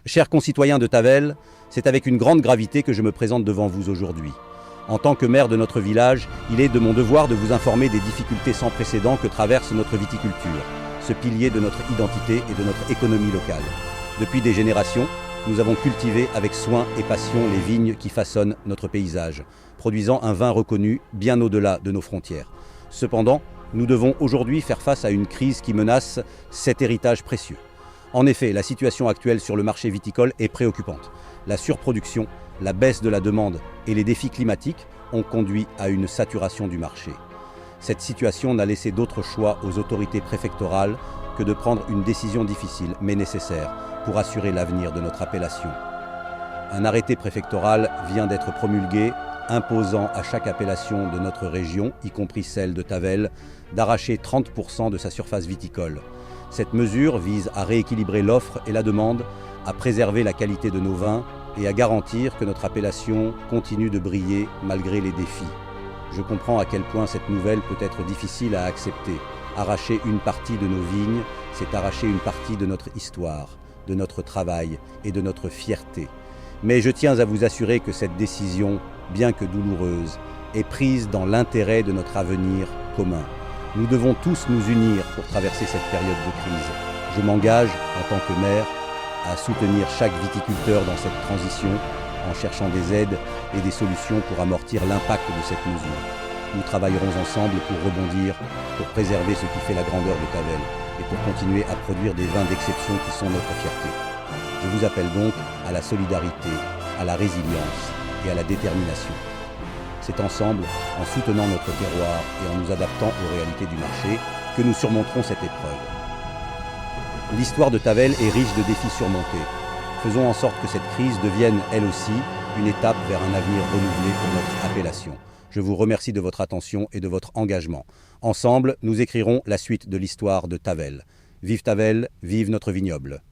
Chers concitoyens de Tavel, c'est avec une grande gravité que je me présente devant vous aujourd'hui. En tant que maire de notre village, il est de mon devoir de vous informer des difficultés sans précédent que traverse notre viticulture, ce pilier de notre identité et de notre économie locale. Depuis des générations, nous avons cultivé avec soin et passion les vignes qui façonnent notre paysage, produisant un vin reconnu bien au-delà de nos frontières. Cependant, nous devons aujourd'hui faire face à une crise qui menace cet héritage précieux. En effet, la situation actuelle sur le marché viticole est préoccupante. La surproduction, la baisse de la demande et les défis climatiques ont conduit à une saturation du marché. Cette situation n'a laissé d'autre choix aux autorités préfectorales que de prendre une décision difficile mais nécessaire pour assurer l'avenir de notre appellation. Un arrêté préfectoral vient d'être promulgué imposant à chaque appellation de notre région, y compris celle de Tavel, d'arracher 30% de sa surface viticole. Cette mesure vise à rééquilibrer l'offre et la demande, à préserver la qualité de nos vins et à garantir que notre appellation continue de briller malgré les défis. Je comprends à quel point cette nouvelle peut être difficile à accepter. Arracher une partie de nos vignes, c'est arracher une partie de notre histoire, de notre travail et de notre fierté. Mais je tiens à vous assurer que cette décision, bien que douloureuse, est prise dans l'intérêt de notre avenir commun. Nous devons tous nous unir pour traverser cette période de crise. Je m'engage, en tant que maire, à soutenir chaque viticulteur dans cette transition en cherchant des aides et des solutions pour amortir l'impact de cette mesure. Nous travaillerons ensemble pour rebondir, pour préserver ce qui fait la grandeur de Tavel et pour continuer à produire des vins d'exception qui sont notre fierté. Je vous appelle donc à la solidarité, à la résilience et à la détermination. C'est ensemble, en soutenant notre terroir et en nous adaptant aux réalités du marché, que nous surmonterons cette épreuve. L'histoire de Tavel est riche de défis surmontés. Faisons en sorte que cette crise devienne, elle aussi, une étape vers un avenir renouvelé pour notre appellation. Je vous remercie de votre attention et de votre engagement. Ensemble, nous écrirons la suite de l'histoire de Tavel. Vive Tavel, vive notre vignoble!